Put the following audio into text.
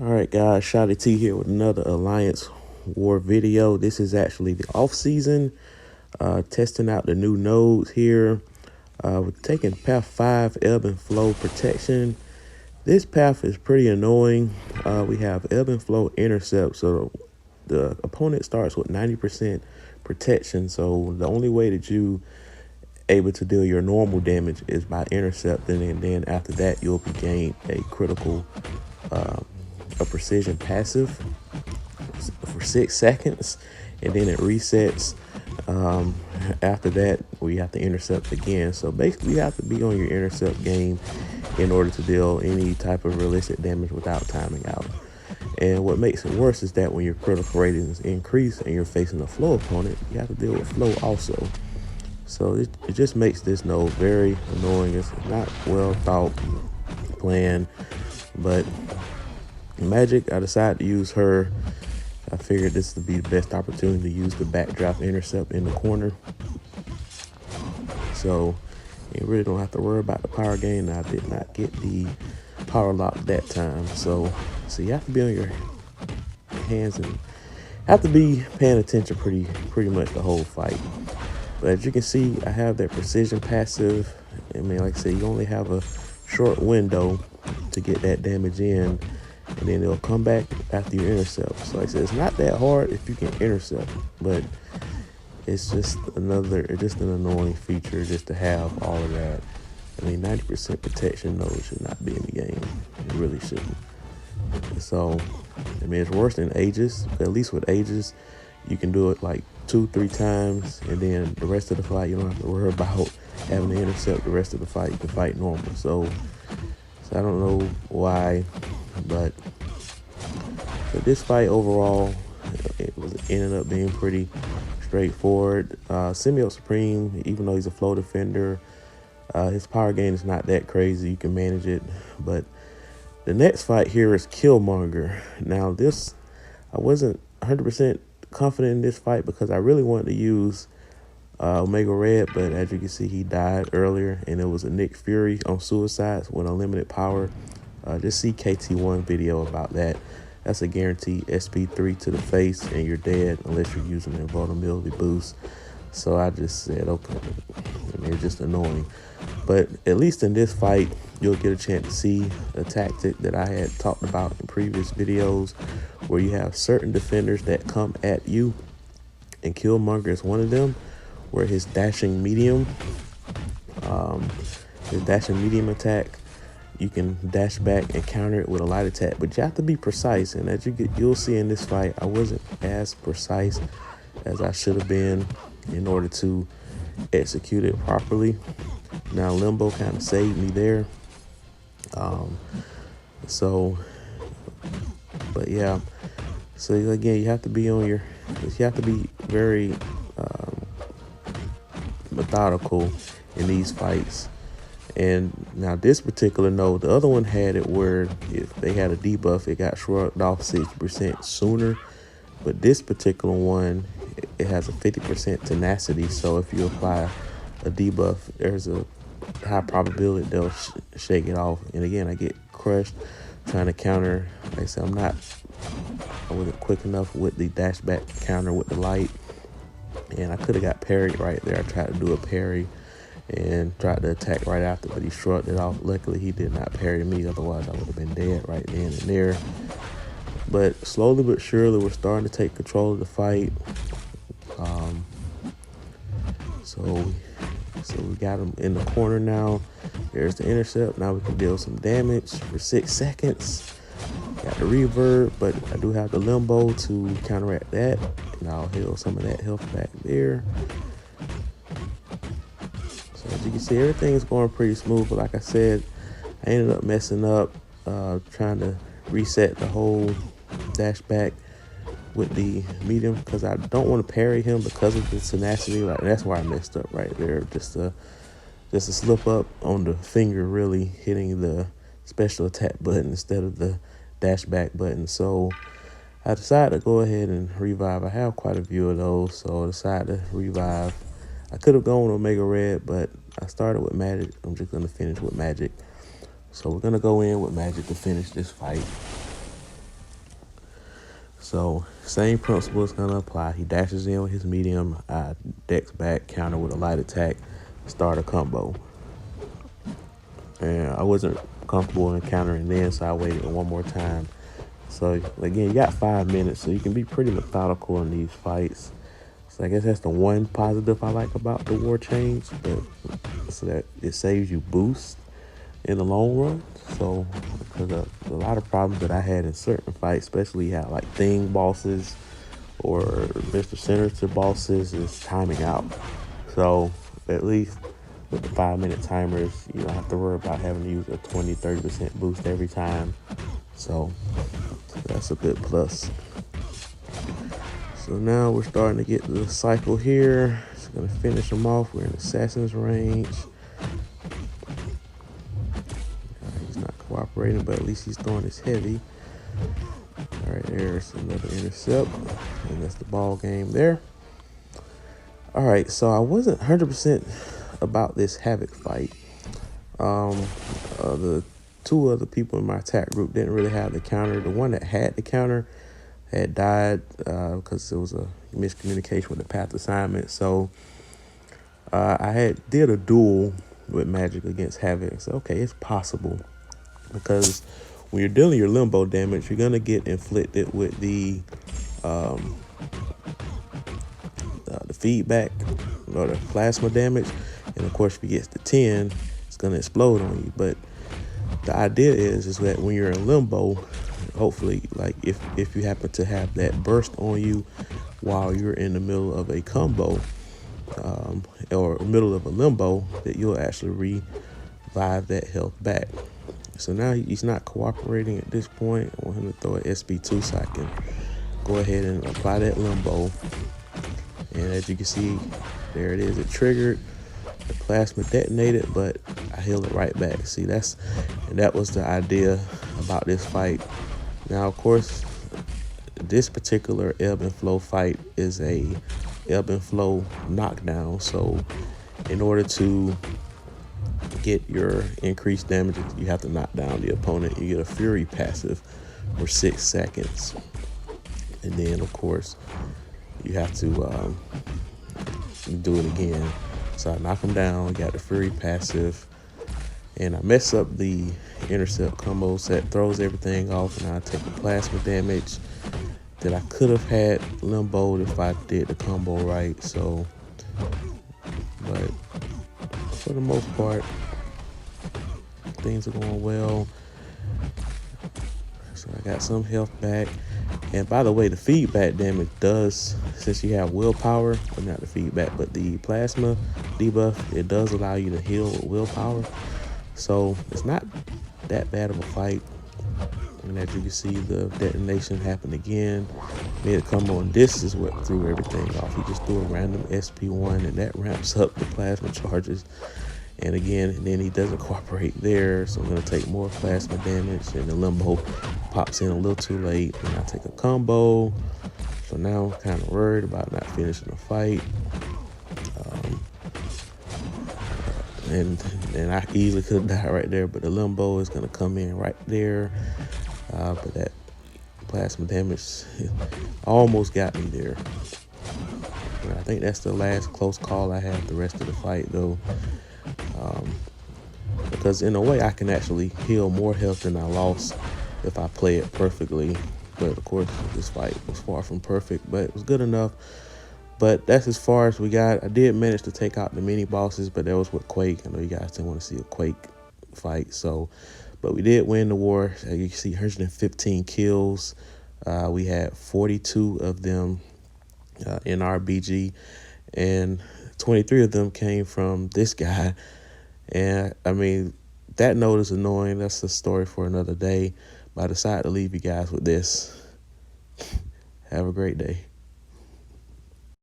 All right, guys, Shotty T here with another Alliance War video. This is actually the off season, testing out the new nodes here. We're taking path 5, Ebb and Flow protection. This path is pretty annoying. We have Ebb and Flow intercept, so the opponent starts with 90% protection. So the only way that you able to deal your normal damage is by intercepting, and then after that you'll be gained a critical a precision passive for 6 seconds, and then it resets. After that we have to intercept again. So basically you have to be on your intercept game in order to deal any type of realistic damage without timing out. And what makes it worse is that when your critical ratings increase and you're facing a flow opponent, you have to deal with flow also. So it just makes this node very annoying. It's not well thought plan, but Magic, I decided to use her. I figured this would be the best opportunity to use the backdrop intercept in the corner. So you really don't have to worry about the power gain. I did not get the power lock that time. So you have to be on your hands and have to be paying attention pretty much the whole fight. But as you can see, I have that precision passive. I mean, like I said, you only have a short window to get that damage in, and then it'll come back after you intercept. So like I said, it's not that hard if you can intercept, but it's just an annoying feature just to have all of that. I mean, 90% protection node should not be in the game. It really shouldn't. So, I mean, it's worse than Aegis. At least with Aegis, you can do it like 2-3 times, and then the rest of the fight, you don't have to worry about having to intercept the rest of the fight. You can fight normal. So I don't know why, but this fight overall, ended up being pretty straightforward. Symbiote Supreme, even though he's a flow defender, his power gain is not that crazy. You can manage it. But the next fight here is Killmonger. Now this, I wasn't 100% confident in this fight because I really wanted to use Omega Red, but as you can see, he died earlier, and it was a Nick Fury on Suicides with unlimited power. Just see KT1 video about that. That's a guaranteed SP3 to the face, and you're dead unless you're using an invulnerability boost. So I just said, okay, I mean, it's just annoying. But at least in this fight, you'll get a chance to see a tactic that I had talked about in previous videos, where you have certain defenders that come at you, and Killmonger is one of them, where his dashing medium attack, you can dash back and counter it with a light attack, but you have to be precise. And as you'll see in this fight, I wasn't as precise as I should have been in order to execute it properly. Now Limbo kind of saved me there. But yeah, so again, you have to be very methodical in these fights. And now this particular node, the other one had it where if they had a debuff, it got shrugged off 60% sooner. But this particular one, it has a 50% tenacity. So if you apply a debuff, there's a high probability they'll shake it off. And again, I get crushed trying to counter. Like I said, I wasn't quick enough with the dash back counter with the light, and I could have got parried right there. I tried to do a parry and tried to attack right after, but he shrugged it off. Luckily, he did not parry me. Otherwise, I would have been dead right then and there. But slowly but surely, we're starting to take control of the fight. So we got him in the corner now. There's the intercept. Now we can deal some damage for 6 seconds. Got the reverb, but I do have the Limbo to counteract that, and I'll heal some of that health back there. So as you can see, everything is going pretty smooth, but like I said, I ended up messing up trying to reset the whole dash back with the medium, because I don't want to parry him because of the tenacity. Like, that's where I messed up right there. Just a slip up on the finger, really hitting the special attack button instead of the dash back button. So I decided to go ahead and revive. I have quite a few of those, so I decided to revive. I could have gone with Omega Red, but I started with Magic. I'm just going to finish with Magic. So we're going to go in with Magic to finish this fight. So same principle is going to apply. He dashes in with his medium, decks back, counter with a light attack, start a combo. And I wasn't comfortable in countering then, so I waited one more time. So again, you got 5 minutes, so you can be pretty methodical in these fights. So I guess that's the one positive I like about the war change, but so that it saves you boost in the long run. So because a lot of problems that I had in certain fights, especially had like thing bosses or Mr. Senator bosses, is timing out. So at least with the 5-minute timers, you don't have to worry about having to use a 20-30% boost every time. So that's a good plus. So now we're starting to get the cycle here. Just gonna finish them off. We're in Assassin's range. He's not cooperating, but at least he's throwing his heavy. All right, there's another intercept, and that's the ball game there. All right, so I wasn't 100% about this Havoc fight. The two other people in my attack group didn't really have the counter. The one that had the counter had died because there was a miscommunication with the path assignment. So I did a duel with Magic against Havoc. So okay, it's possible, because when you're dealing your limbo damage, you're gonna get inflicted with the feedback or the plasma damage, and of course if it gets to 10, it's gonna explode on you. But the idea is that when you're in limbo, hopefully, like if you happen to have that burst on you while you're in the middle of a combo or middle of a limbo, that you'll actually revive that health back. So now he's not cooperating at this point. I want him to throw an SB2 so I can go ahead and apply that limbo. And as you can see, there it is. It triggered. The plasma detonated, but I healed it right back. See, that was the idea about this fight. Now, of course, this particular Ebb and Flow fight is a Ebb and Flow knockdown. So in order to get your increased damage, you have to knock down the opponent. You get a Fury passive for 6 seconds. And then, of course, you have to do it again. So I knock him down, got the Fury passive, and I mess up the intercept combo set, throws everything off, and I take the plasma damage that I could have had limboed if I did the combo right. So, but for the most part, things are going well. So I got some health back. And by the way, the feedback damage does, since you have willpower, well, not the feedback, but the plasma debuff, it does allow you to heal with willpower. So it's not that bad of a fight. And as you can see, the detonation happened again. Made a combo, and this is what threw everything off. He just threw a random SP1, and that ramps up the plasma charges. And again, and then he doesn't cooperate there, so I'm going to take more plasma damage, and the limbo pops in a little too late, and I take a combo. So now I'm kind of worried about not finishing the fight. And I easily could have died right there, but the limbo is going to come in right there. But that plasma damage almost got me there. But I think that's the last close call I had the rest of the fight, though. Because in a way, I can actually heal more health than I lost if I play it perfectly. But of course, this fight was far from perfect, but it was good enough. But that's as far as we got. I did manage to take out the mini bosses, but that was with Quake. I know you guys didn't want to see a Quake fight. So, but we did win the war. As you can see, 115 kills. We had 42 of them in our BG, and 23 of them came from this guy. And I mean, that note is annoying. That's a story for another day. But I decided to leave you guys with this. Have a great day.